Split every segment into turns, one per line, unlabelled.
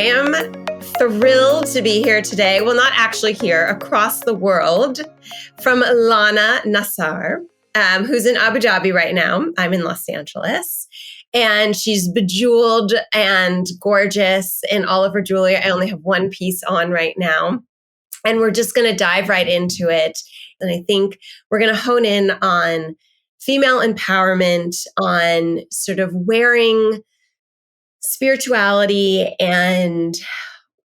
am thrilled to be here today. Well, not actually here, across the world, from Lana Nassar, who's in Abu Dhabi right now. I'm in Los Angeles. And she's bejeweled and gorgeous in all of her jewelry. I only have one piece on right now. And we're just going to dive right into it. And I think we're going to hone in on female empowerment, on sort of wearing spirituality and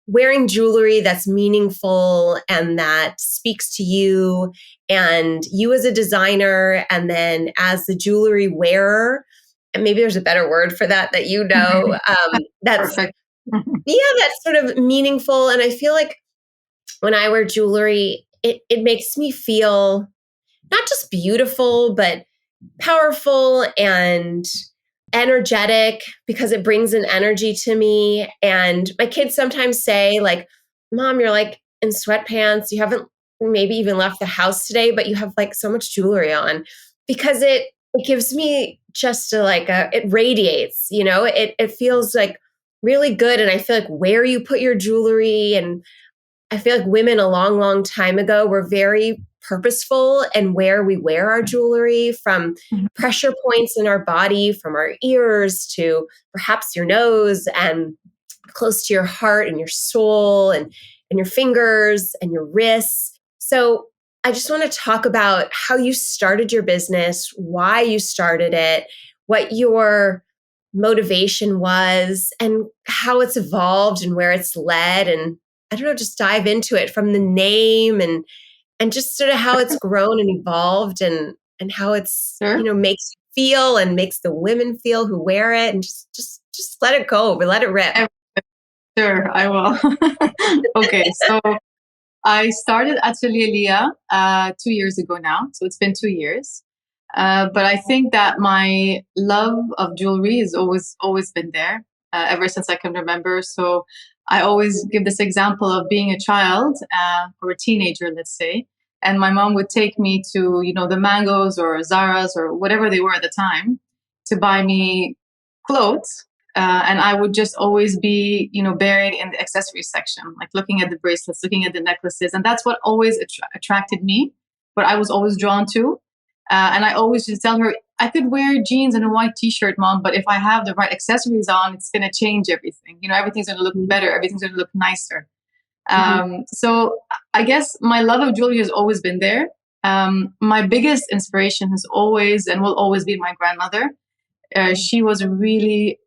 wearing jewelry that's meaningful and that speaks to you and you as a designer, and then as the jewelry wearer. And maybe there's a better word for that you know, that's
Perfect.
that's sort of meaningful. And I feel like when I wear jewelry, it makes me feel not just beautiful, but powerful and energetic, because it brings an energy to me. And my kids sometimes say, like, Mom, you're like in sweatpants. You haven't maybe even left the house today, but you have like so much jewelry on, because it gives me just it radiates, it feels like really good. And I feel like where you put your jewelry, and I feel like women a long, long time ago were very purposeful in where we wear our jewelry, from pressure points in our body, from our ears to perhaps your nose, and close to your heart and your soul, and your fingers and your wrists. So I just want to talk about how you started your business, why you started it, what your motivation was, and how it's evolved and where it's led. And I don't know, just dive into it from the name and just sort of how it's grown and evolved, and how it's,
Sure.
Makes you feel and makes the women feel who wear it, and just let it go, but let it rip.
Sure, I will. Okay, so I started Atelier Liya 2 years ago now. So it's been 2 years. But I think that my love of jewelry has always been there, ever since I can remember. So I always give this example of being a child, or a teenager, let's say, and my mom would take me to, the Mango's or Zara's or whatever they were at the time, to buy me clothes. And I would just always be, buried in the accessories section, like looking at the bracelets, looking at the necklaces. And that's what always attracted me, what I was always drawn to. And I always just tell her, I could wear jeans and a white t-shirt, Mom, but if I have the right accessories on, it's going to change everything. Everything's going to look better. Everything's going to look nicer. So I guess my love of jewelry has always been there. My biggest inspiration has always and will always be my grandmother. She was really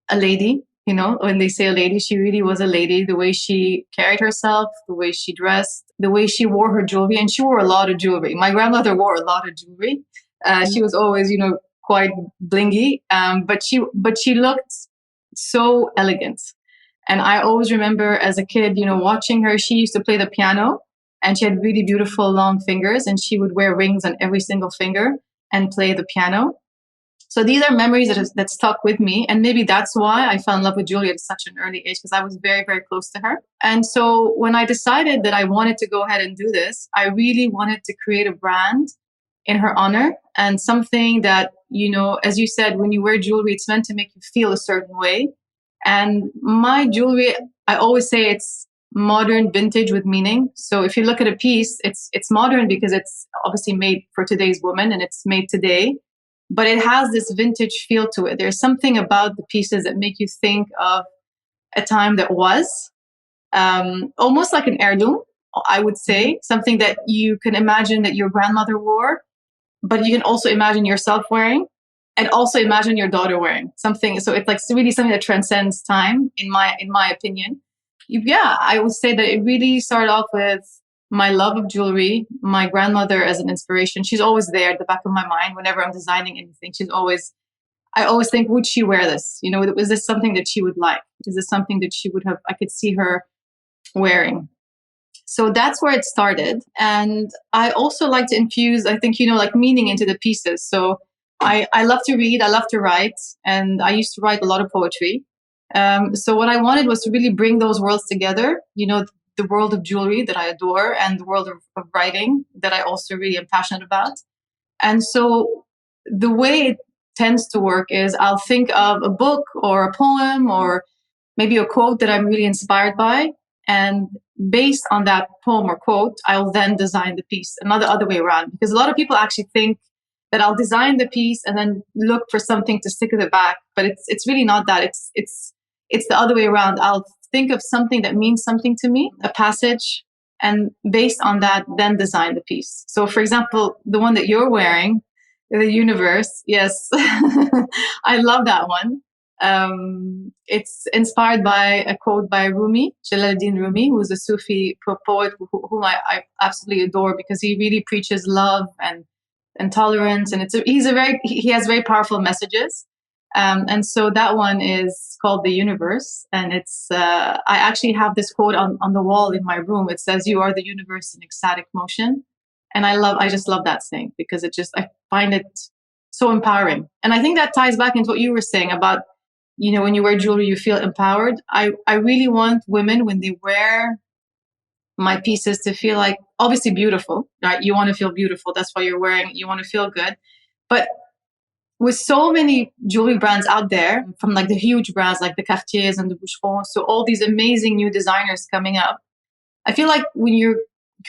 a lady. When they say a lady, she really was a lady. The way she carried herself, the way she dressed, the way she wore her jewelry, and she wore a lot of jewelry. My grandmother wore a lot of jewelry. She was always, quite blingy, but she looked so elegant. And I always remember as a kid, watching her. She used to play the piano, and she had really beautiful long fingers, and she would wear rings on every single finger and play the piano. So these are memories that stuck with me. And maybe that's why I fell in love with jewelry at such an early age, because I was very, very close to her. And so when I decided that I wanted to go ahead and do this, I really wanted to create a brand in her honor, and something that, as you said, when you wear jewelry, it's meant to make you feel a certain way. And my jewelry, I always say it's modern vintage with meaning. So if you look at a piece, it's modern because it's obviously made for today's woman and it's made today. But it has this vintage feel to it. There's something about the pieces that make you think of a time that was, almost like an heirloom, I would say, something that you can imagine that your grandmother wore, but you can also imagine yourself wearing, and also imagine your daughter wearing something. So it's like really something that transcends time, in my opinion. Yeah, I would say that it really started off with my love of jewelry, my grandmother as an inspiration. She's always there at the back of my mind whenever I'm designing anything. I always think, would she wear this? Was this something that she would like? Is this something that she would have, I could see her wearing? So that's where it started. And I also like to infuse, I think, meaning into the pieces. So I love to read, I love to write, and I used to write a lot of poetry. So what I wanted was to really bring those worlds together, the world of jewelry that I adore, and the world of writing that I also really am passionate about. And so the way it tends to work is I'll think of a book or a poem or maybe a quote that I'm really inspired by. And based on that poem or quote, I'll then design the piece. And not the other way around, because a lot of people actually think that I'll design the piece and then look for something to stick at the back. But it's really not that. It's the other way around. I'll think of something that means something to me, a passage, and based on that, then design the piece. So, for example, the one that you're wearing, the universe, yes, I love that one. It's inspired by a quote by Rumi, Jalaluddin Rumi, who's a Sufi poet whom I absolutely adore, because he really preaches love and tolerance, and he has very powerful messages. And so that one is called The Universe, and it's I actually have this quote on the wall in my room. It says, "You are the universe in ecstatic motion," and I just love that saying, because I find it so empowering. And I think that ties back into what you were saying about, when you wear jewelry, you feel empowered. I really want women, when they wear my pieces, to feel like, obviously beautiful, right? You want to feel beautiful. That's why you're wearing it. You want to feel good. But with so many jewelry brands out there, from like the huge brands like the Cartiers and the Boucherons, so all these amazing new designers coming up, I feel like when you're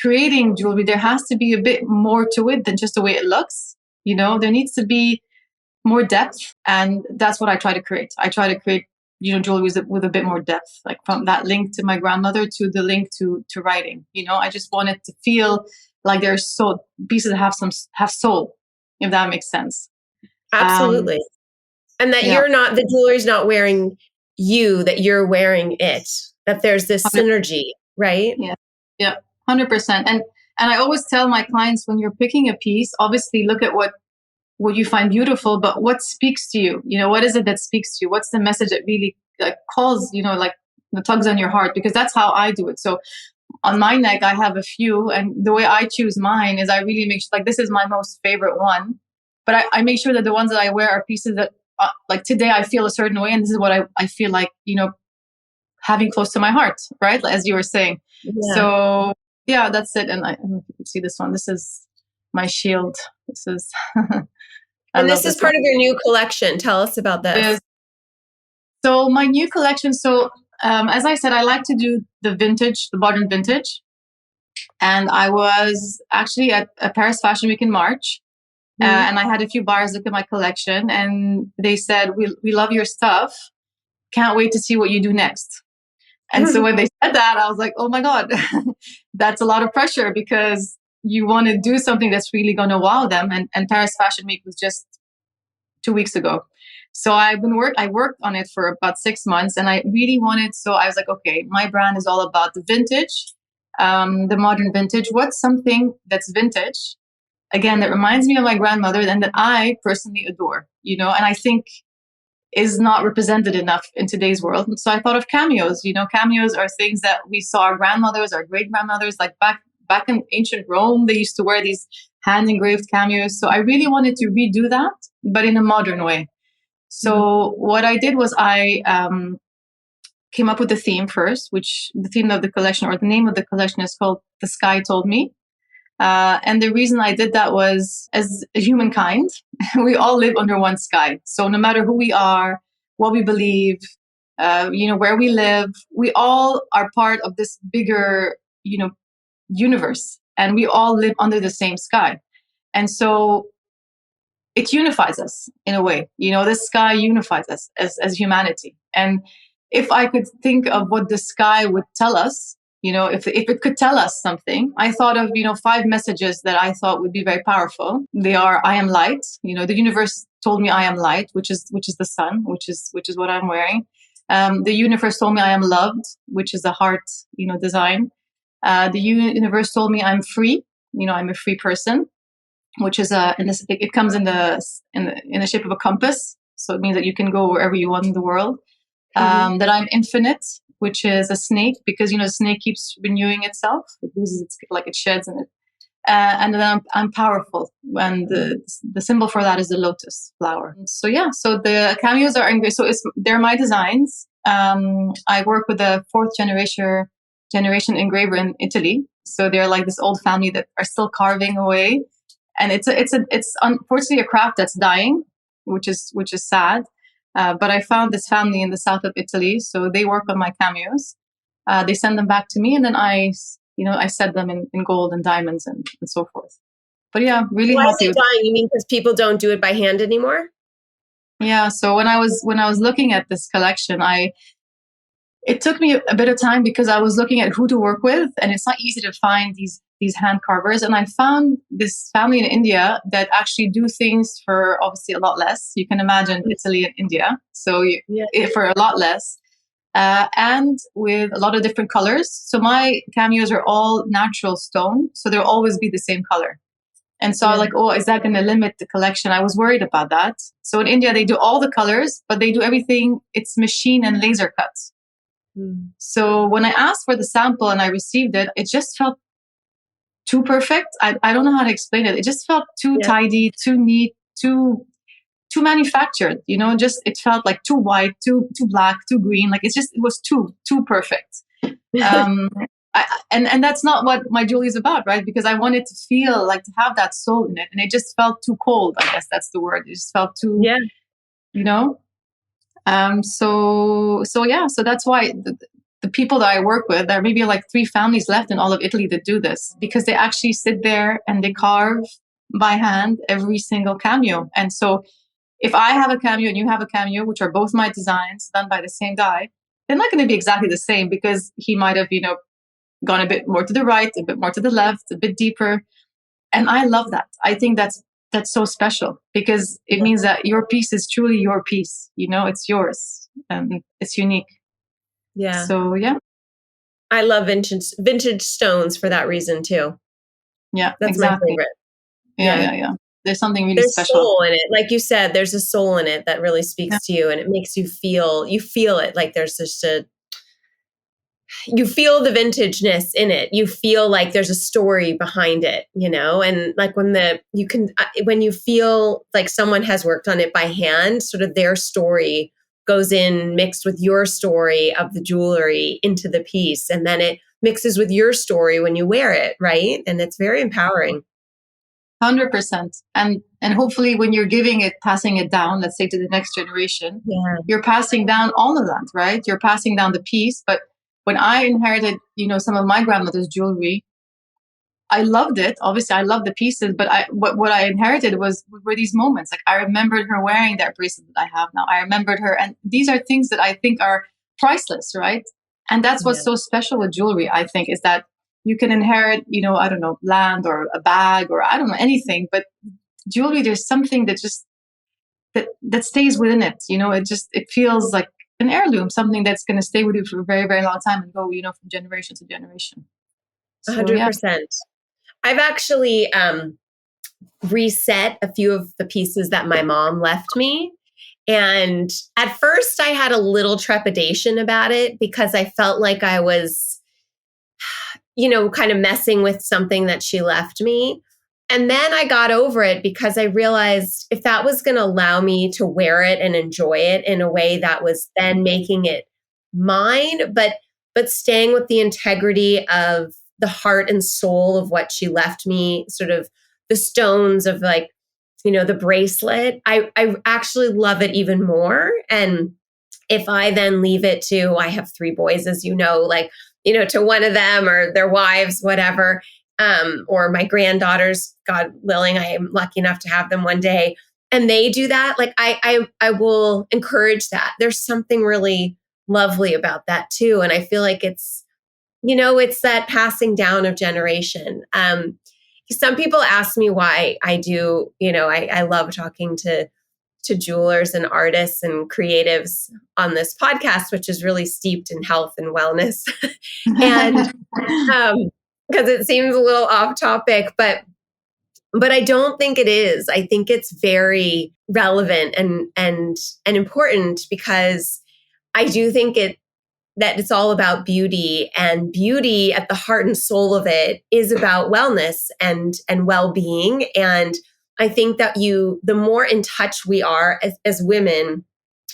creating jewelry, there has to be a bit more to it than just the way it looks. There needs to be more depth, and that's what I try to create. I try to create, jewelry with a bit more depth, like from that link to my grandmother to the link to writing. I just want it to feel like there's pieces that have soul, if that makes sense.
Absolutely. And that the jewelry's not wearing you, that you're wearing it, that there's this synergy, right?
Yeah, 100%. And I always tell my clients, when you're picking a piece, obviously look at what you find beautiful, but what speaks to you? What is it that speaks to you? What's the message that really calls, like the tugs on your heart? Because that's how I do it. So on my neck, I have a few, and the way I choose mine is I really make sure, like, this is my most favorite one, but I make sure that the ones that I wear are pieces that, like today I feel a certain way, and this is what I feel like, having close to my heart, right? As you were saying. Yeah. So yeah, that's it. And I don't know if you can see this one. This is my shield. This is,
and this is part of your new collection. Tell us about this.
So my new collection. So as I said, I like to do the modern vintage. And I was actually at a Paris Fashion Week in March. And I had a few buyers look at my collection, and they said, we love your stuff. Can't wait to see what you do next. And so when they said that, I was like, oh my God, that's a lot of pressure, because you want to do something that's really going to wow them. And Paris Fashion Week was just 2 weeks ago. So I worked on it for about 6 months, and I really wanted, so I was like, okay, my brand is all about the vintage, the modern vintage. What's something that's vintage, again, that reminds me of my grandmother and that I personally adore, and I think is not represented enough in today's world. And so I thought of cameos. Cameos are things that we saw our grandmothers, our great grandmothers, like back in ancient Rome, they used to wear these hand engraved cameos. So I really wanted to redo that, but in a modern way. So what I did was I came up with the theme first, which the theme of the collection, or the name of the collection, is called The Sky Told Me. And the reason I did that was, as humankind, we all live under one sky. So no matter who we are, what we believe, where we live, we all are part of this bigger, universe, and we all live under the same sky. And so it unifies us in a way. The sky unifies us as humanity. And if I could think of what the sky would tell us, if it could tell us something, I thought of, 5 messages that I thought would be very powerful. They are, I am light. The universe told me I am light, which is the sun, which is what I'm wearing. The universe told me I am loved, which is a heart, design. The universe told me I'm free. I'm a free person, which is it comes in the shape of a compass. So it means that you can go wherever you want in the world. That I'm infinite, which is a snake, because a snake keeps renewing itself. It loses it sheds in it. And then I'm powerful, and the symbol for that is the lotus flower. So yeah, so the cameos are engraved. So they're my designs. I work with a 4th generation engraver in Italy. So they're like this old family that are still carving away, and it's unfortunately a craft that's dying, which is sad. But I found this family in the south of Italy, so they work on my cameos. They send them back to me, and then I set them in gold and diamonds and so forth. But yeah, really
Why is
happy
it
with.
dying? You mean because people don't do it by hand anymore?
Yeah, so when I was looking at this collection, it took me a bit of time because I was looking at who to work with, and it's not easy to find these hand carvers. And I found this family in India that actually do things for obviously a lot less. You can imagine Italy and India, so for a lot less, and with a lot of different colors. So my cameos are all natural stone, so they'll always be the same color. And so I was like, oh, is that going to limit the collection? I was worried about that. So in India, they do all the colors, but they do everything. It's machine and laser cut. So when I asked for the sample and I received it, it just felt too perfect. I don't know how to explain it. It just felt too tidy, too neat, too manufactured. Just it felt like too white, too black, too green. Like it was too perfect. And that's not what my jewelry is about, right? Because I wanted to feel like to have that soul in it, and it just felt too cold. I guess that's the word. It just felt too, you know. So that's why the people that I work with, there are maybe like 3 families left in all of Italy that do this, because they actually sit there and they carve by hand every single cameo. And so if I have a cameo and you have a cameo, which are both my designs done by the same guy, they're not going to be exactly the same, because he might have, gone a bit more to the right, a bit more to the left, a bit deeper. And I love that. I think that's so special, because it means that your piece is truly your piece. It's yours and it's unique.
Yeah.
So yeah.
I love vintage stones for that reason too.
Yeah,
that's
exactly.
my favorite.
Yeah. There's something really
there's
special.
Soul in it. Like you said, there's a soul in it that really speaks to you, and it makes you feel it. Like there's just you feel the vintageness in it. You feel like there's a story behind it, and like when you feel like someone has worked on it by hand, sort of their story goes in mixed with your story of the jewelry into the piece. And then it mixes with your story when you wear it. Right. And it's very empowering.
100%. And hopefully when you're passing it down, let's say to the next generation, you're passing down all of that, right? You're passing down the piece. But when I inherited, some of my grandmother's jewelry, I loved it. Obviously, I love the pieces, but what I inherited were these moments. Like I remembered her wearing that bracelet that I have now. I remembered her, and these are things that I think are priceless, right? And that's what's so special with jewelry, I think, is that you can inherit, I don't know, land or a bag or I don't know, anything, but jewelry, there's something that just that stays within it. It feels like an heirloom, something that's going to stay with you for a very, very long time and go, from generation to generation.
100%. I've actually reset a few of the pieces that my mom left me. And at first I had a little trepidation about it, because I felt like I was, kind of messing with something that she left me. And then I got over it, because I realized if that was going to allow me to wear it and enjoy it in a way that was then making it mine, but staying with the integrity of the heart and soul of what she left me, sort of the stones of like, the bracelet, I actually love it even more. And if I then leave it to, I have 3 boys, as to one of them or their wives, whatever, or my granddaughters, God willing, I am lucky enough to have them one day, and they do that, like I will encourage that. There's something really lovely about that too. And I feel like it's that passing down of generation. Some people ask me why I do, I love talking to jewelers and artists and creatives on this podcast, which is really steeped in health and wellness. And because it seems a little off topic, but I don't think it is. I think it's very relevant and important, because I do think that it's all about beauty, and beauty at the heart and soul of it is about wellness and well-being. And I think that the more in touch we are as women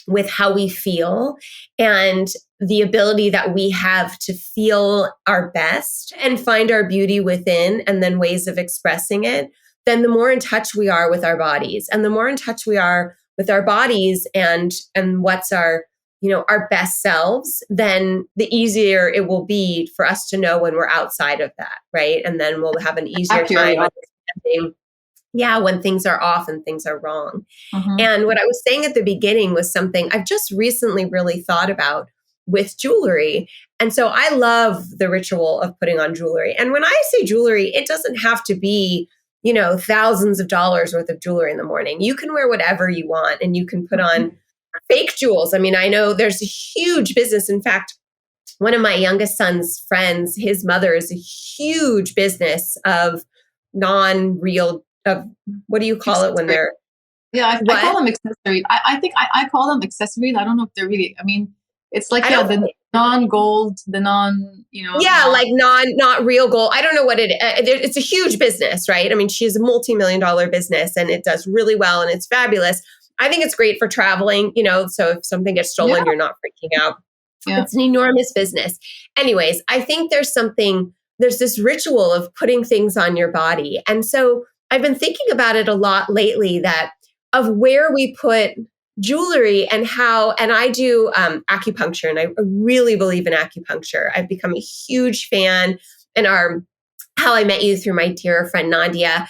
with how we feel and the ability that we have to feel our best and find our beauty within, and then ways of expressing it, then the more in touch we are with our bodies, and the more in touch we are with our bodies and what's our, our best selves, then the easier it will be for us to know when we're outside of that, right? And then we'll have an easier time understanding, when things are off and things are wrong.
Mm-hmm.
And what I was saying at the beginning was something I've just recently really thought about with jewelry. And so I love the ritual of putting on jewelry. And when I say jewelry, it doesn't have to be, thousands of dollars worth of jewelry in the morning. You can wear whatever you want and you can put on fake jewels. I mean, I know there's a huge business. In fact, one of my youngest son's friends, his mother is a huge business of non-real, of what do you call it when they're,
I call them accessories. I think I call them accessories. I don't know if they're really, I mean, it's like, the non-gold, the non,
like not real gold. I don't know what it's a huge business, right? I mean, she's a multi-million-dollar business and it does really well and it's fabulous. I think it's great for traveling, so if something gets stolen, you're not freaking out. Yeah. It's an enormous business. Anyways, I think there's this ritual of putting things on your body. And so I've been thinking about it a lot lately, of where we put jewelry and how, and I do acupuncture, and I really believe in acupuncture. I've become a huge fan. And how I met you through my dear friend Nadia.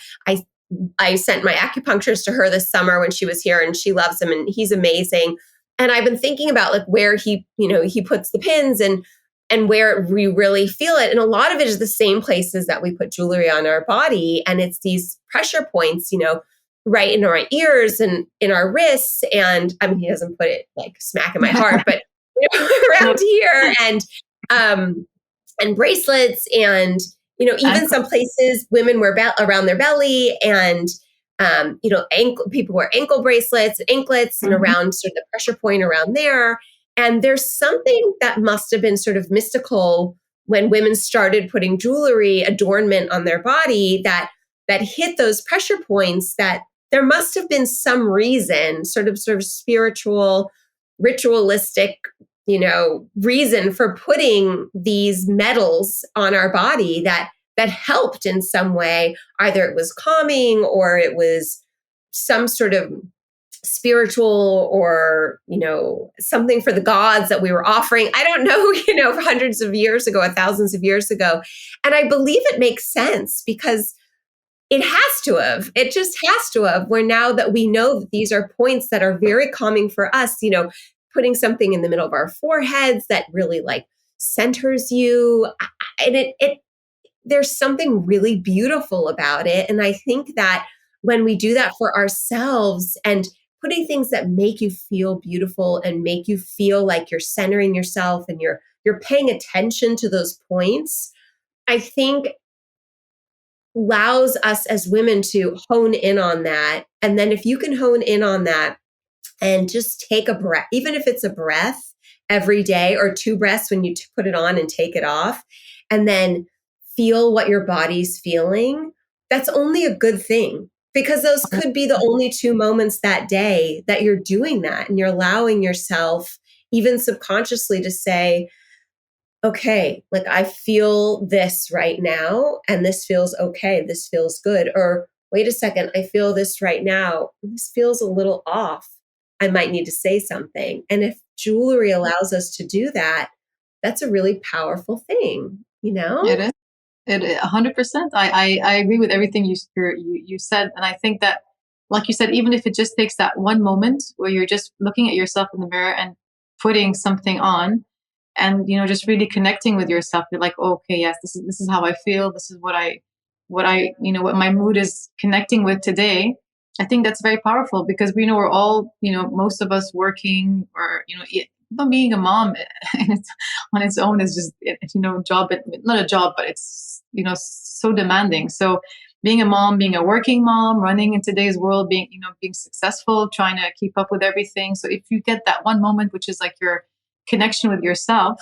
I sent my acupuncturist to her this summer when she was here, and she loves him and he's amazing. And I've been thinking about like where he puts the pins and where we really feel it. And a lot of it is the same places that we put jewelry on our body. And it's these pressure points, right in our ears and in our wrists. And I mean, he doesn't put it like smack in my heart, but around here and bracelets and, even some places women wear around their belly and, people wear ankle bracelets, anklets, and around sort of the pressure point around there. And there's something that must have been sort of mystical when women started putting jewelry adornment on their body that hit those pressure points, that there must have been some reason, sort of spiritual, ritualistic, reason for putting these metals on our body that helped in some way. Either it was calming or it was some sort of spiritual or, something for the gods that we were offering. I don't know, hundreds of years ago, thousands of years ago. And I believe it makes sense because it has to have. It just has to have. Where now that we know that these are points that are very calming for us, putting something in the middle of our foreheads that really like centers you. And there's something really beautiful about it. And I think that when we do that for ourselves and putting things that make you feel beautiful and make you feel like you're centering yourself and you're paying attention to those points, I think allows us as women to hone in on that. And then if you can hone in on that and just take a breath, even if it's a breath every day or two breaths when you put it on and take it off, and then feel what your body's feeling, that's only a good thing, because those could be the only two moments that day that you're doing that. And you're allowing yourself, even subconsciously, to say, okay, like I feel this right now and this feels okay. This feels good. Or wait a second, I feel this right now. This feels a little off. I might need to say something. And if jewelry allows us to do that, that's a really powerful thing,
It is. 100%. I agree with everything you said. And I think that, like you said, even if it just takes that one moment where you're just looking at yourself in the mirror and putting something on, and just really connecting with yourself, you're like, oh, okay, yes, this is how I feel. This is what my mood is connecting with today. I think that's very powerful, because we know we're all, most of us working, or being a mom on its own is just job, not a job, but it's so demanding. So being a mom, being a working mom, running in today's world, being successful, trying to keep up with everything. So if you get that one moment, which is like your connection with yourself,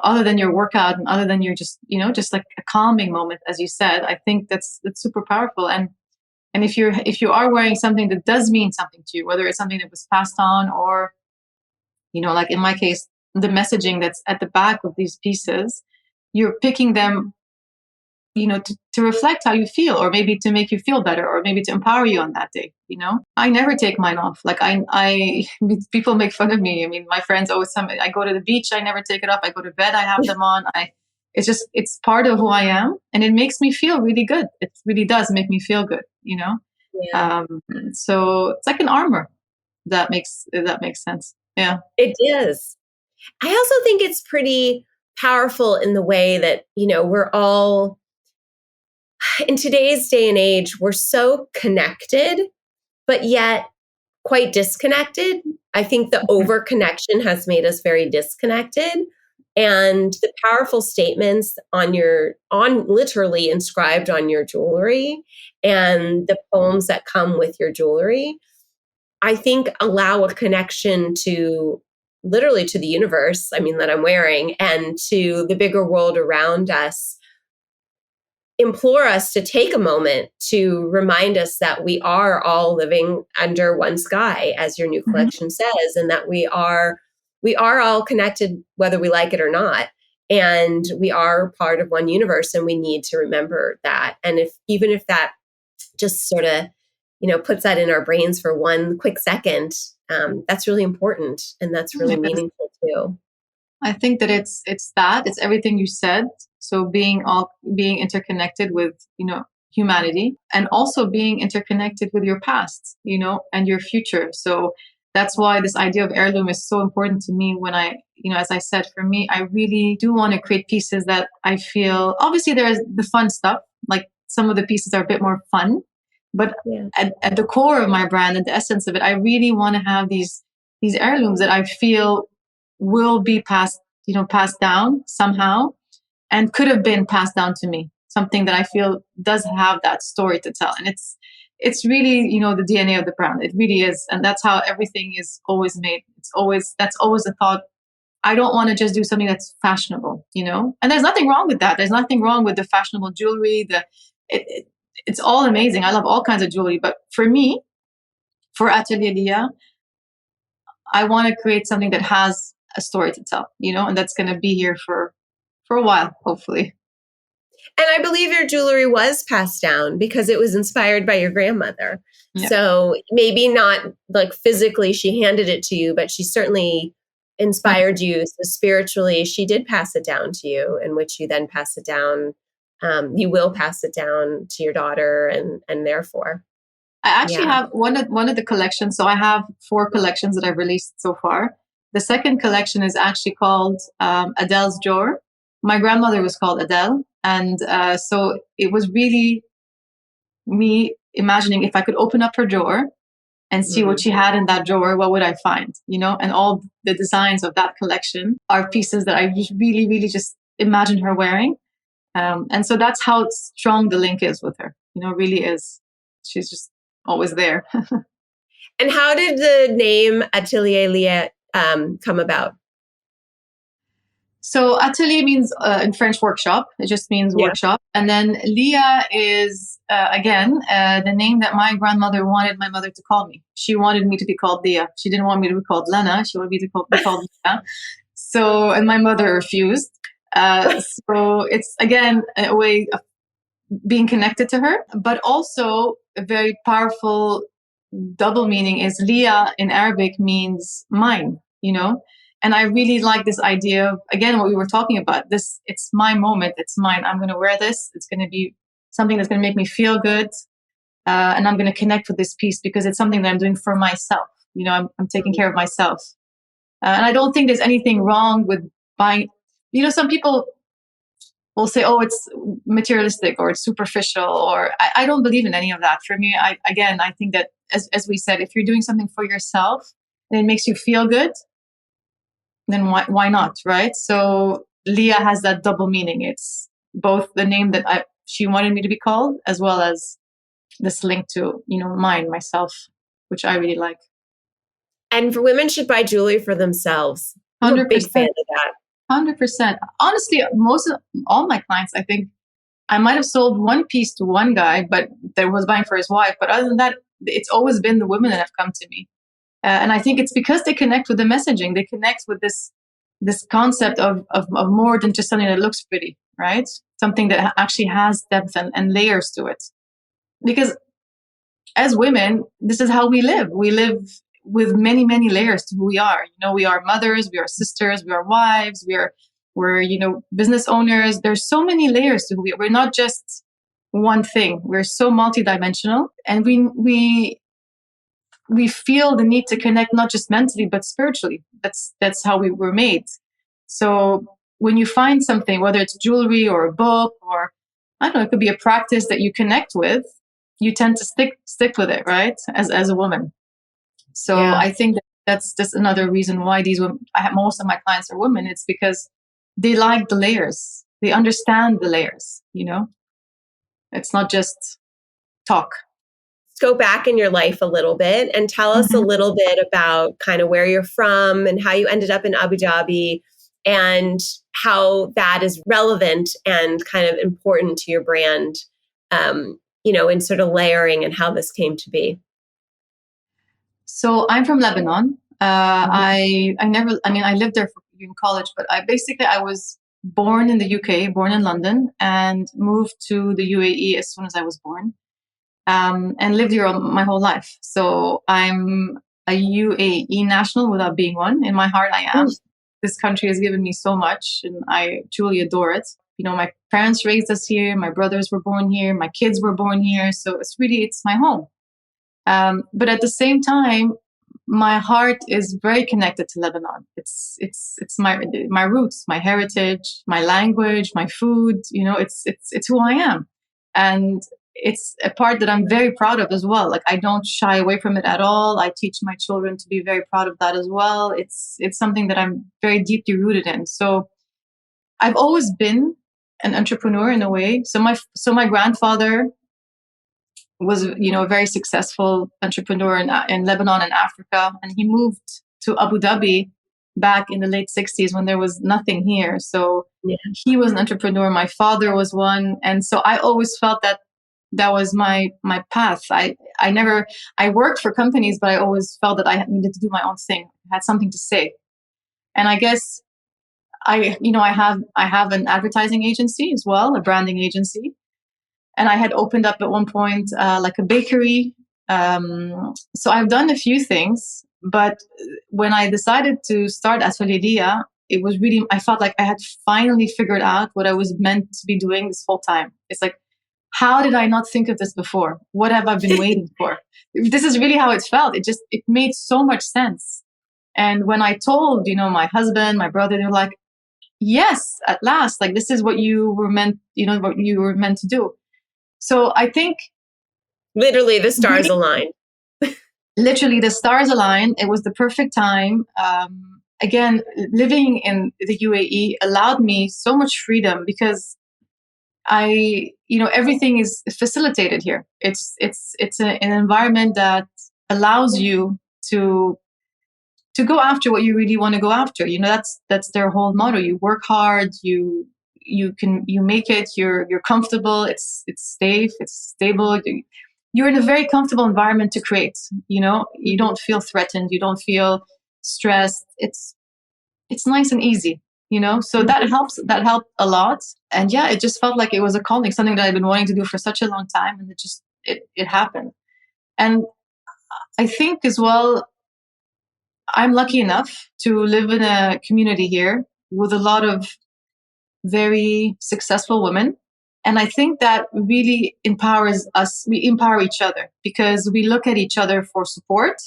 other than your workout and other than your just like a calming moment, as you said, I think that's super powerful. And if you are wearing something that does mean something to you, whether it's something that was passed on, or like in my case, the messaging that's at the back of these pieces, you're picking them to reflect how you feel, or maybe to make you feel better, or maybe to empower you on that day. I never take mine off. Like I people make fun of me. I mean, my friends always tell me, I go to the beach, I never take it off. I go to bed, I have them on. It's part of who I am, and it makes me feel really good. It really does make me feel good.
Yeah.
So it's like an armor. That makes sense. Yeah.
It is. I also think it's pretty powerful in the way that, we're all, in today's day and age, we're so connected, but yet quite disconnected. I think the over connection has made us very disconnected. And the powerful statements on literally inscribed on your jewelry, and the poems that come with your jewelry, I think allow a connection to literally to the universe, that I'm wearing, and to the bigger world around us. Implore us to take a moment to remind us that we are all living under one sky, as your new collection says, and that we are all connected, whether we like it or not. And we are part of one universe, and we need to remember that. And even if that just sort of, puts that in our brains for one quick second, that's really important, and that's really meaningful too.
I think that it's everything you said. So being interconnected with, humanity, and also being interconnected with your past, and your future. So that's why this idea of heirloom is so important to me. When I, as I said, for me, I really do want to create pieces that I feel, obviously there's the fun stuff, like some of the pieces are a bit more fun, but at the core of my brand and the essence of it, I really want to have these heirlooms that I feel will be passed down somehow, and could have been passed down to me. Something that I feel does have that story to tell. And it's really, the DNA of the brand. It really is. And that's how everything is always made. That's always the thought. I don't want to just do something that's fashionable, and there's nothing wrong with that. There's nothing wrong with the fashionable jewelry. It's all amazing. I love all kinds of jewelry. But for me, for Atelier Liya, I want to create something that has a story to tell, and that's going to be here for a while, hopefully.
And I believe your jewelry was passed down because it was inspired by your grandmother. Yeah. So maybe not like physically she handed it to you, but she certainly inspired you. So spiritually, she did pass it down to you, in which you then pass it down. You will pass it down to your daughter, and therefore.
I actually have one of the collections. So I have 4 collections that I've released so far. The second collection is actually called Adele's Drawer. My grandmother was called Adele. And so it was really me imagining, if I could open up her drawer and see what she had in that drawer, what would I find? And all the designs of that collection are pieces that I really, really just imagine her wearing. And so that's how strong the link is with her. Really is. She's just always there.
And how did the name Atelier Liya come about?
So atelier means in French workshop. It just means workshop. And then Liya is, again, the name that my grandmother wanted my mother to call me. She wanted me to be called Liya. She didn't want me to be called Lana. She wanted me to be called Liya. So, and my mother refused. So it's, again, a way of being connected to her, but also a very powerful double meaning is Liya in Arabic means mine, And I really like this idea of, again, what we were talking about. This, it's my moment. It's mine. I'm going to wear this. It's going to be something that's going to make me feel good. And I'm going to connect with this piece because it's something that I'm doing for myself. I'm taking care of myself. And I don't think there's anything wrong with buying. Some people will say, oh, it's materialistic or it's superficial, or I don't believe in any of that. For me, I think that, as we said, if you're doing something for yourself and it makes you feel good, then why not, right? So Liya has that double meaning. It's both the name that she wanted me to be called, as well as this link to, myself, which I really like.
And for women should buy jewelry for themselves. I'm 100%. A big fan of that.
100%. Honestly, all my clients, I think I might have sold one piece to one guy, but that was buying for his wife. But other than that, it's always been the women that have come to me. And I think it's because they connect with the messaging. They connect with this concept of more than just something that looks pretty, right? Something that actually has depth and layers to it. Because as women, this is how we live. We live with many, many layers to who we are. We are mothers, we are sisters, we are wives, we're business owners. There's so many layers to who we are. We're not just one thing. We're so multidimensional, and we feel the need to connect not just mentally but spiritually. That's how we were made. So when you find something, whether it's jewelry or a book or I don't know, it could be a practice that you connect with, you tend to stick with it, right? As a woman. So
Yeah.
I think that's just another reason why these women, most of my clients are women. It's because they like the layers. They understand the layers. It's not just talk.
Go back in your life a little bit and tell us a little bit about kind of where you're from and how you ended up in Abu Dhabi and how that is relevant and kind of important to your brand, in sort of layering and how this came to be.
So I'm from Lebanon. I lived there in college, but I was born in the UK, born in London, and moved to the UAE as soon as I was born, and lived here my whole life. So I'm a UAE national without being one. In my heart, I am. This country has given me so much, and I truly adore it. My parents raised us here. My brothers were born here. My kids were born here. So it's my home. But at the same time, my heart is very connected to Lebanon. It's my roots, my heritage, my language, my food. It's who I am, and it's a part that I'm very proud of as well. Like I don't shy away from it at all. I teach my children to be very proud of that as well. It's something that I'm very deeply rooted in. So I've always been an entrepreneur in a way. So my grandfather was a very successful entrepreneur in Lebanon and Africa, and he moved to Abu Dhabi back in the late 60s when there was nothing here. So he was an entrepreneur. My father was one, and so I always felt that was my path. I worked for companies, but I always felt that I needed to do my own thing. I had something to say, and I guess I have an advertising agency as well, a branding agency. And I had opened up at one point like a bakery. So I've done a few things, but when I decided to start Atelier Liya, it was really, I felt like I had finally figured out what I was meant to be doing this whole time. It's like, how did I not think of this before? What have I been waiting for? This is really how it felt. It made so much sense. And when I told, my husband, my brother, they're like, yes, at last, like this is what you were meant, what you were meant to do. So I think
literally the stars aligned.
Literally the stars aligned. It was the perfect time. Again, living in the UAE allowed me so much freedom because everything is facilitated here. It's an environment that allows you to go after what you really want to go after. That's their whole motto. You work hard, you make it, you're comfortable, it's safe, it's stable. You're in a very comfortable environment to create. You don't feel threatened, you don't feel stressed. It's nice and easy, so that helped a lot. And yeah, it just felt like it was a calling, something that I've been wanting to do for such a long time, and it happened. And I think as well, I'm lucky enough to live in a community here with a lot of very successful women. And I think that really empowers us. We empower each other because we look at each other for support.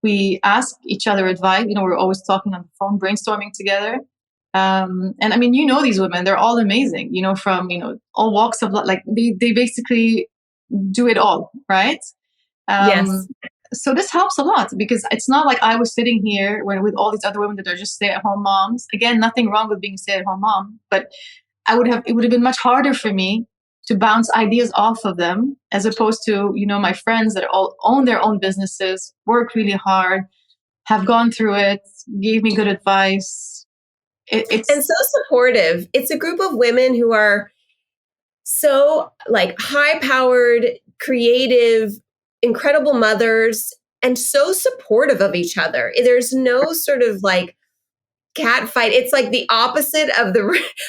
We ask each other advice. We're always talking on the phone, brainstorming together. And I mean, these women, they're all amazing, from, all walks of life. Like they basically do it all, right?
Yes.
So this helps a lot because it's not like I was sitting here with all these other women that are just stay-at-home moms. Again, nothing wrong with being a stay-at-home mom, but it would have been much harder for me to bounce ideas off of them as opposed to, my friends that all own their own businesses, work really hard, have gone through it, gave me good advice. It's
and so supportive. It's a group of women who are so like high-powered, creative, incredible mothers, and so supportive of each other. There's no sort of like cat fight. It's like the opposite of the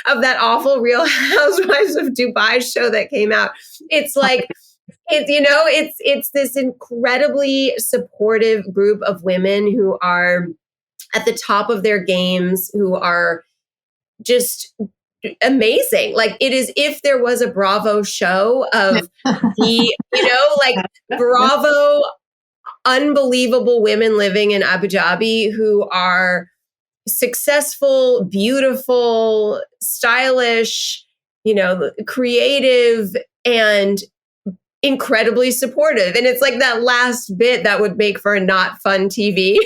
of that awful Real Housewives of Dubai show that came out. It's like it's this incredibly supportive group of women who are at the top of their games, who are just amazing. Like, it is, if there was a Bravo show of the, like, Bravo, unbelievable women living in Abu Dhabi who are successful, beautiful, stylish, creative, and incredibly supportive. And it's like that last bit that would make for a not fun TV,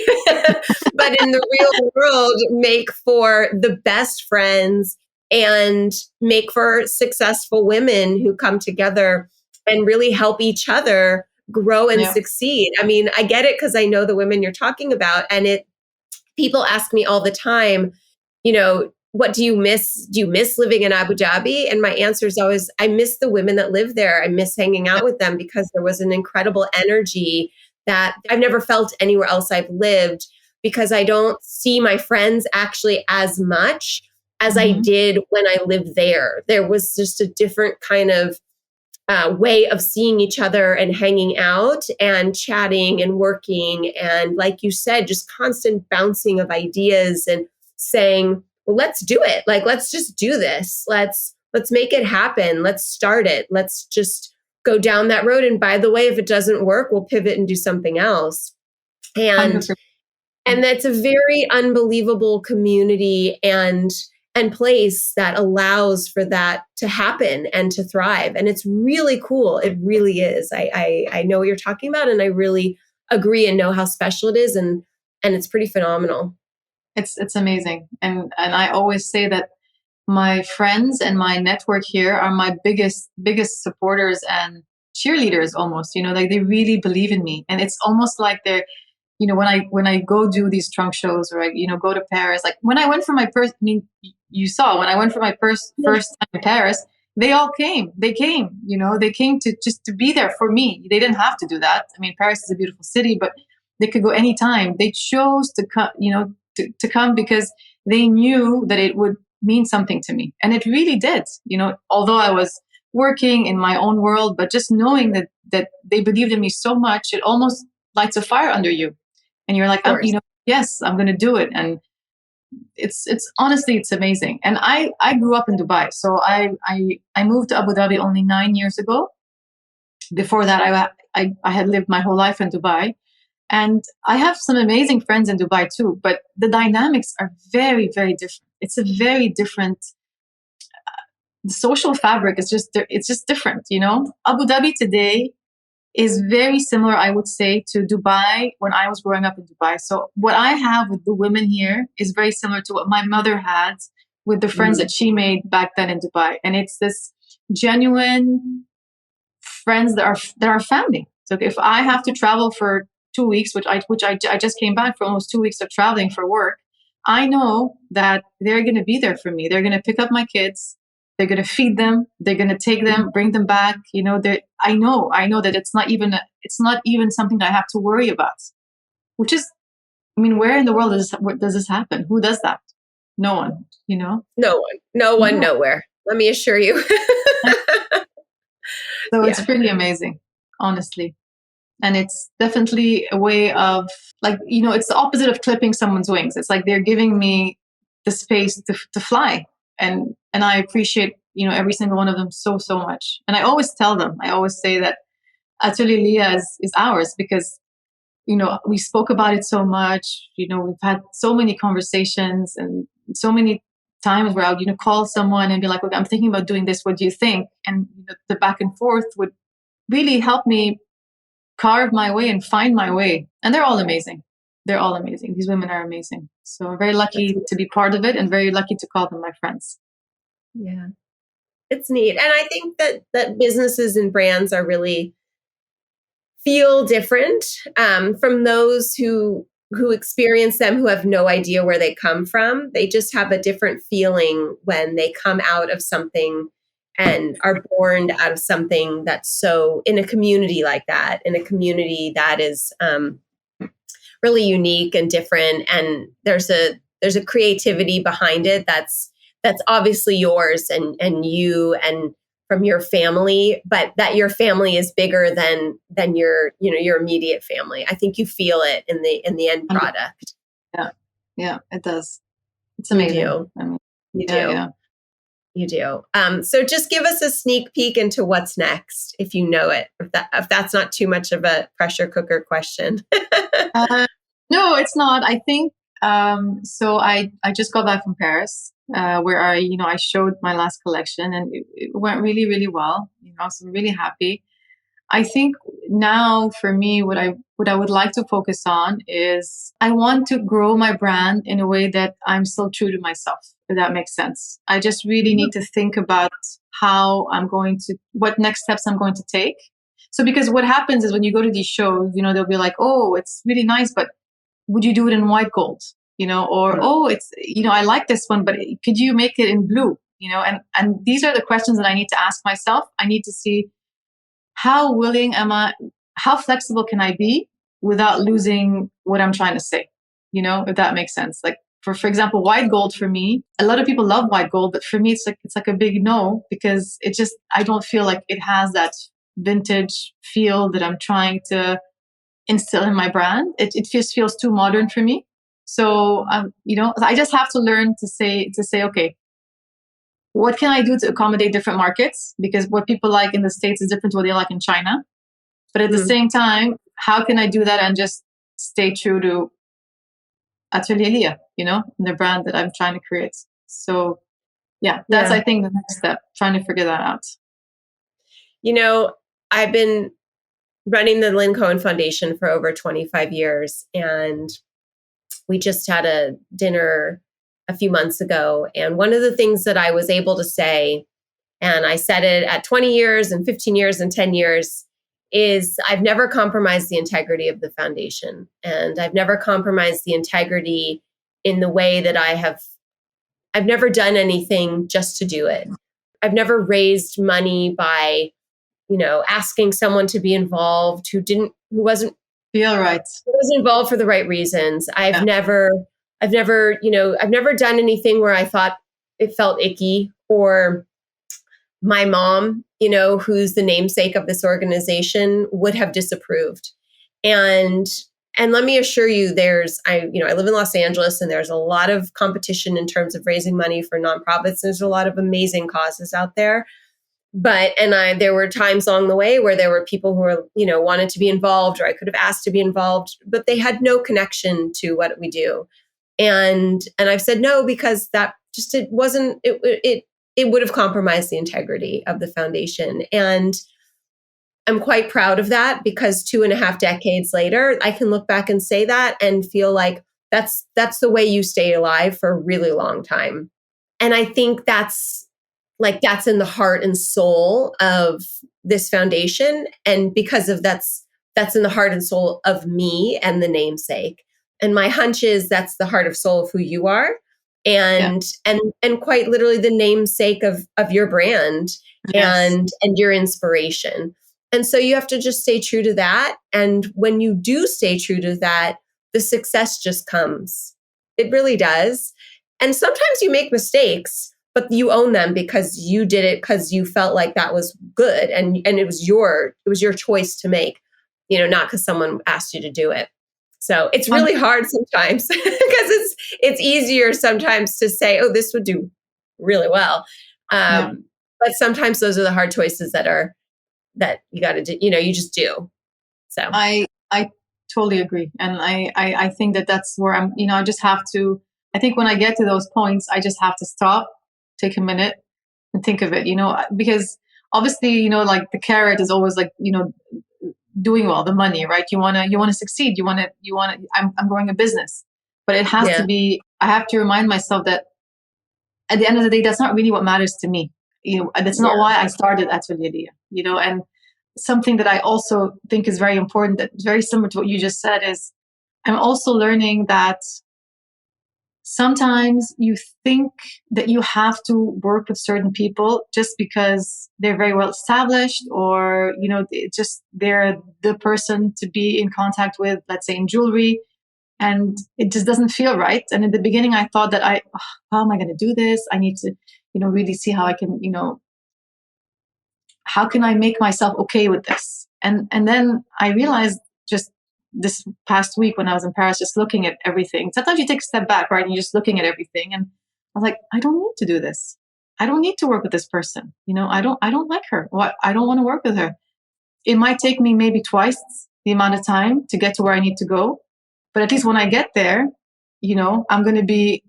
but in the real world, make for the best friends and make for successful women who come together and really help each other grow and succeed. I mean, I get it because I know the women you're talking about, and people ask me all the time, what do you miss? Do you miss living in Abu Dhabi? And my answer is always, I miss the women that live there. I miss hanging out with them because there was an incredible energy that I've never felt anywhere else I've lived, because I don't see my friends actually as much as I did when I lived there. There was just a different kind of way of seeing each other and hanging out and chatting and working. And like you said, just constant bouncing of ideas and saying, well, let's do it. Like, let's just do this. Let's make it happen. Let's start it. Let's just go down that road. And by the way, if it doesn't work, we'll pivot and do something else. And
100%.
and that's a very unbelievable community and place that allows for that to happen and to thrive. And it's really cool. It really is. I know what you're talking about, and I really agree and know how special it is. And it's pretty phenomenal.
It's amazing. And I always say that my friends and my network here are my biggest supporters and cheerleaders almost, like they really believe in me. And it's almost like they're, when I go do these trunk shows, or I, go to Paris, like when I went for my first, you saw when I went for my first time in Paris, they all came. They came, they came to just to be there for me. They didn't have to do that. I mean, Paris is a beautiful city, but they could go anytime. They chose to come, to come because they knew that it would mean something to me. And it really did, although I was working in my own world, but just knowing that they believed in me so much, it almost lights a fire under you. And you're like, yes, I'm going to do it. And it's honestly, it's amazing. And I grew up in Dubai. So I moved to Abu Dhabi only 9 years ago. Before that, I had lived my whole life in Dubai. And I have some amazing friends in Dubai too, but the dynamics are very, very different. It's a very different, the social fabric is it's just different, Abu Dhabi today is very similar, I would say, to Dubai when I was growing up in Dubai. So what I have with the women here is very similar to what my mother had with the friends that she made back then in Dubai. And it's this genuine friends that are family. So if I have to travel for 2 weeks, which I just came back from almost 2 weeks of traveling for work, I know that they're going to be there for me. They're going to pick up my kids. They're going to feed them. They're going to take them, bring them back. I know that it's not even something that I have to worry about, which is, I mean, where in the world does this happen? Who does that? No one,
No one, nowhere. Let me assure you.
So it's pretty amazing, honestly. And it's definitely a way of, like, it's the opposite of clipping someone's wings. It's like they're giving me the space to fly. And I appreciate, every single one of them so much. And I always tell them, I always say that Atelier Liya is ours because, we spoke about it so much. We've had so many conversations and so many times where I would, call someone and be like, okay, I'm thinking about doing this. What do you think? And the back and forth would really help me carve my way and find my way. And they're all amazing. They're all amazing. These women are amazing. So I'm very lucky to be part of it and very lucky to call them my friends.
Yeah. It's neat. And I think that businesses and brands are really feel different from those who experience them, who have no idea where they come from. They just have a different feeling when they come out of something and are born out of something that's so, in a community like that, in a community that is really unique and different. And there's a there's a creativity behind it that's obviously yours and you and from your family, but that your family is bigger than your, you know, your immediate family. I think you feel it in the end product.
Yeah. Yeah, it does. It's
You
amazing.
do.
I mean,
You
yeah,
do.
yeah.
You do. So just give us a sneak peek into what's next, if you know it, if that's not too much of a pressure cooker question.
No, it's not. I think so. I just got back from Paris, where I showed my last collection, and it went really, really well. So I'm really happy. I think now for me, what I would like to focus on is I want to grow my brand in a way that I'm still true to myself, if that makes sense. I just really need to think about what next steps I'm going to take. So because what happens is when you go to these shows, they'll be like, oh, it's really nice, but would you do it in white gold? Or, oh, it's, I like this one, but could you make it in blue? And these are the questions that I need to ask myself. I need to see how willing am I, how flexible can I be without losing what I'm trying to say? If that makes sense. Like for example, white gold for me, a lot of people love white gold, but for me, it's like a big no, because I don't feel like it has that vintage feel that I'm trying to instill in my brand. It just feels too modern for me. So, I just have to learn to say, okay, what can I do to accommodate different markets? Because what people like in the States is different to what they like in China. But at the same time, how can I do that and just stay true to Atelier Liya, the brand that I'm trying to create? So, yeah, that's, I think, the next step, trying to figure that out.
I've been running the Lynn Cohen Foundation for over 25 years, and we just had a dinner a few months ago. And one of the things that I was able to say, and I said it at 20 years and 15 years and 10 years, is I've never compromised the integrity of the foundation. And I've never compromised the integrity in the way that I've never done anything just to do it. I've never raised money by, asking someone to be involved who wasn't involved for the right reasons. I've never done anything where I thought it felt icky, or my mom, who's the namesake of this organization, would have disapproved. And let me assure you, I live in Los Angeles, and there's a lot of competition in terms of raising money for nonprofits. There's a lot of amazing causes out there. There were times along the way where there were people who were, wanted to be involved, or I could have asked to be involved, but they had no connection to what we do. And I've said no, because that just, it would have compromised the integrity of the foundation. And I'm quite proud of that, because 2.5 decades later, I can look back and say that and feel like that's the way you stay alive for a really long time. And I think that's in the heart and soul of this foundation. And because of that's in the heart and soul of me and the namesake. And my hunch is that's the heart of soul of who you are. And quite literally the namesake of your brand. Yes. and your inspiration. And so you have to just stay true to that. And when you do stay true to that, the success just comes. It really does. And sometimes you make mistakes, but you own them because you did it because you felt like that was good, and it was your choice to make, not because someone asked you to do it. So it's really hard sometimes, because it's easier sometimes to say, oh, this would do really well. But sometimes those are the hard choices that you got to do, you just do. So
I totally agree. And I think that's where I'm, I just have to, I think when I get to those points, I just have to stop, take a minute and think of it, because obviously, like the carrot is always like, doing well, the money, right? You want to succeed. I'm growing a business, but it has to be, I have to remind myself that at the end of the day, that's not really what matters to me. That's not why I started Atelier Liya, and something that I also think is very important, that very similar to what you just said, is I'm also learning that sometimes you think that you have to work with certain people just because they're very well established, or, they're the person to be in contact with, let's say in jewelry. and it just doesn't feel right. And in the beginning, I thought that how am I going to do this? I need to, really see how I can, how can I make myself okay with this? And then I realized just this past week when I was in Paris, just looking at everything. Sometimes you take a step back, right? And you're just looking at everything. And I was like, I don't need to do this. I don't need to work with this person. I don't like her. I don't want to work with her. It might take me maybe twice the amount of time to get to where I need to go. But at least when I get there, I'm going to be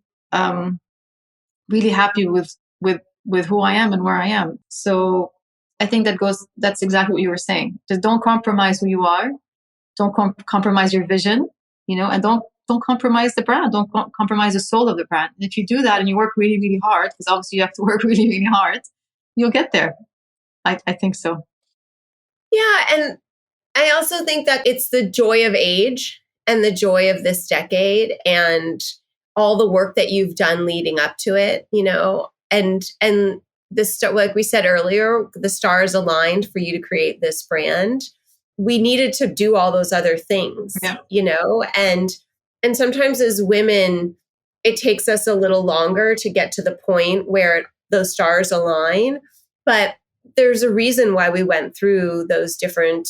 really happy with who I am and where I am. So I think that's exactly what you were saying. Just don't compromise who you are. Don't compromise your vision, and don't compromise the brand. Don't compromise the soul of the brand. And if you do that and you work really, really hard, because obviously you have to work really, really hard, you'll get there. I think so.
Yeah. And I also think that it's the joy of age and the joy of this decade and all the work that you've done leading up to it, and this, like we said earlier, the stars aligned for you to create this brand. We needed to do all those other things, and sometimes as women, it takes us a little longer to get to the point where those stars align. But there's a reason why we went through those different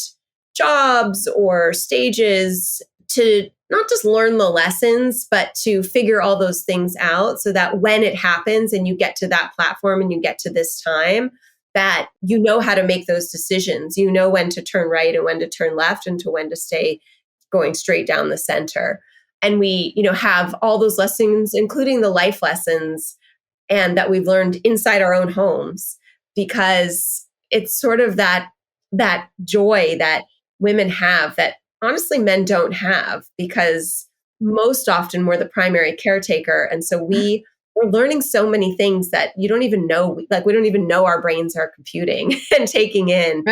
jobs or stages to not just learn the lessons, but to figure all those things out so that when it happens and you get to that platform and you get to this time, that you know how to make those decisions. You know when to turn right and when to turn left and to when to stay going straight down the center. And we, have all those lessons, including the life lessons, and that we've learned inside our own homes, because it's sort of that joy that women have that honestly men don't have, because most often we're the primary caretaker. And so we're learning so many things that you don't even know, like we don't even know our brains are computing and taking in.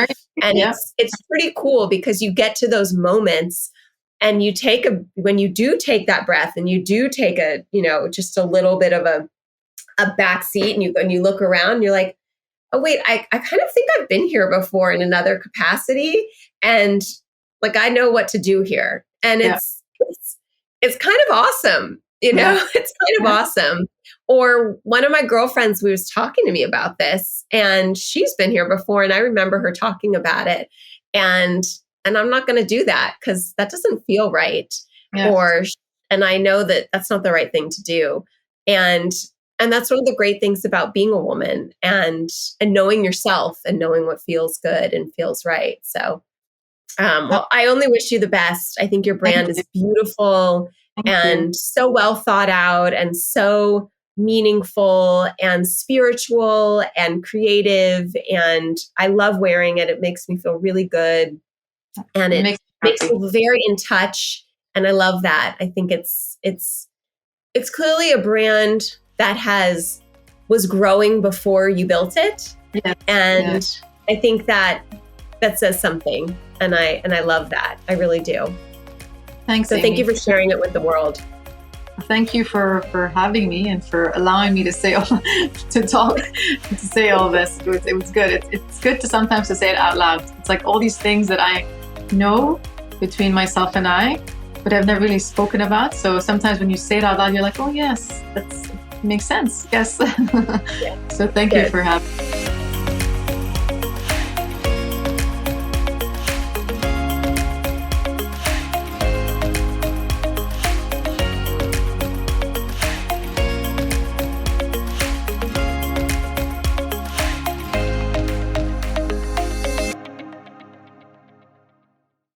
And it's pretty cool because you get to those moments and you when you do take that breath and you do take just a little bit of a back seat and you look around and you're like, oh wait, I kind of think I've been here before in another capacity. And like, I know what to do here. And it's kind of awesome. It's kind of awesome. Or one of my girlfriends was talking to me about this, and she's been here before. And I remember her talking about it. And I'm not going to do that because that doesn't feel right. Yes. And I know that that's not the right thing to do. And that's one of the great things about being a woman and knowing yourself and knowing what feels good and feels right. So, well, I only wish you the best. I think your brand is beautiful and so well thought out and so meaningful and spiritual and creative. And I love wearing it. It makes me feel really good. And it makes me very in touch. And I love that. I think it's clearly a brand that was growing before you built it. Yes. And I think that says something. And I love that. I really do.
Thanks.
So
Amy.
Thank you for sharing it with the world.
Thank you for having me and for allowing me to say all this. It was good. It's good to sometimes to say it out loud. It's like all these things that I know between myself and I, but I've never really spoken about. So sometimes when you say it out loud, you're like, oh yes, that makes sense. Yes. So thank you for having me.